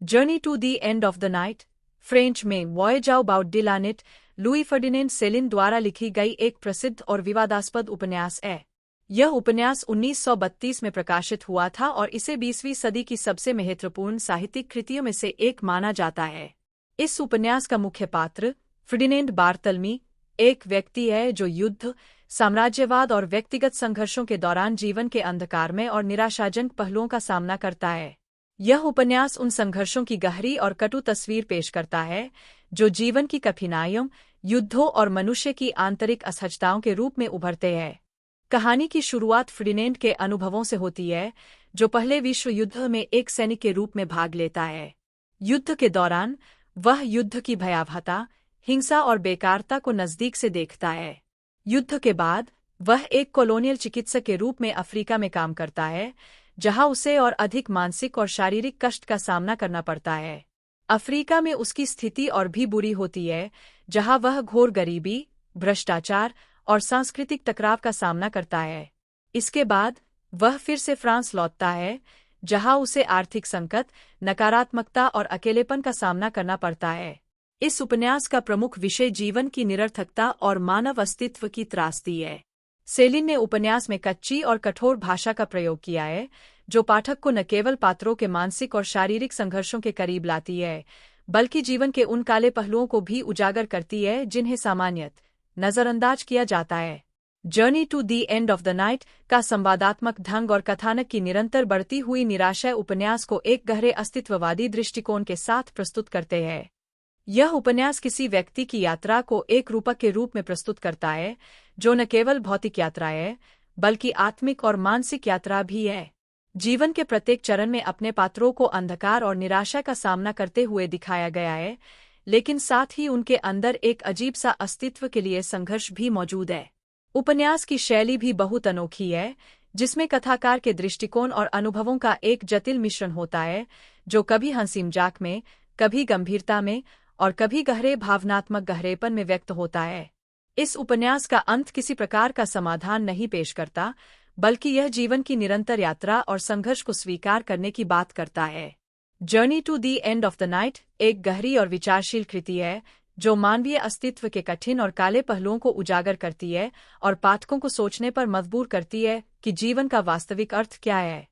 Journey to the end of the night, French में voyage about the लानिट, Louis Ferdinand Celine द्वारा लिखी गई एक प्रसिद्ध और विवादास्पद उपन्यास है। यह उपन्यास 1932 में प्रकाशित हुआ था और इसे 20वीं सदी की सबसे महत्वपूर्ण साहित्यिक कृतियों में से एक माना जाता है। इस उपन्यास का मुख्य पात्र फर्डिनेंड बार्थेल्मी एक व्यक्ति है जो युद्ध, साम्राज्यवाद और व्यक्तिगत संघर्षों के दौरान जीवन के अंधकारमय और निराशाजनक पहलुओं का सामना करता है। यह उपन्यास उन संघर्षों की गहरी और कटु तस्वीर पेश करता है जो जीवन की कठिनाइयों, युद्धों और मनुष्य की आंतरिक असहजताओं के रूप में उभरते हैं। कहानी की शुरुआत फर्डिनेंड के अनुभवों से होती है, जो पहले विश्व युद्ध में एक सैनिक के रूप में भाग लेता है। युद्ध के दौरान वह युद्ध की भयावहता, हिंसा और बेकारता को नज़दीक से देखता है। युद्ध के बाद वह एक कॉलोनियल चिकित्सक के रूप में अफ्रीका में काम करता है, जहां उसे और अधिक मानसिक और शारीरिक कष्ट का सामना करना पड़ता है। अफ्रीका में उसकी स्थिति और भी बुरी होती है, जहां वह घोर गरीबी, भ्रष्टाचार और सांस्कृतिक टकराव का सामना करता है। इसके बाद वह फिर से फ्रांस लौटता है, जहां उसे आर्थिक संकट, नकारात्मकता और अकेलेपन का सामना करना पड़ता है। इस उपन्यास का प्रमुख विषय जीवन की निरर्थकता और मानव अस्तित्व की त्रासदी है। सेलिन ने उपन्यास में कच्ची और कठोर भाषा का प्रयोग किया है, जो पाठक को न केवल पात्रों के मानसिक और शारीरिक संघर्षों के करीब लाती है, बल्कि जीवन के उन काले पहलुओं को भी उजागर करती है जिन्हें सामान्यतः नजरअंदाज किया जाता है। Journey to the end of the night का संवादात्मक ढंग और कथानक की निरंतर बढ़ती हुई निराशा उपन्यास को एक गहरे अस्तित्ववादी दृष्टिकोण के साथ प्रस्तुत करते हैं। यह उपन्यास किसी व्यक्ति की यात्रा को एक रूपक के रूप में प्रस्तुत करता है, जो न केवल भौतिक यात्रा है, बल्कि आत्मिक और मानसिक यात्रा भी है। जीवन के प्रत्येक चरण में अपने पात्रों को अंधकार और निराशा का सामना करते हुए दिखाया गया है, लेकिन साथ ही उनके अंदर एक अजीब सा अस्तित्व के लिए संघर्ष भी मौजूद है। उपन्यास की शैली भी बहुत अनोखी है, जिसमें कथाकार के दृष्टिकोण और अनुभवों का एक जटिल मिश्रण होता है, जो कभी हंसी मजाक में, कभी गंभीरता में और कभी गहरे भावनात्मक गहरेपन में व्यक्त होता है। इस उपन्यास का अंत किसी प्रकार का समाधान नहीं पेश करता, बल्कि यह जीवन की निरंतर यात्रा और संघर्ष को स्वीकार करने की बात करता है। Journey to the end of the night एक गहरी और विचारशील कृति है, जो मानवीय अस्तित्व के कठिन और काले पहलुओं को उजागर करती है और पाठकों को सोचने पर मजबूर करती है कि जीवन का वास्तविक अर्थ क्या है।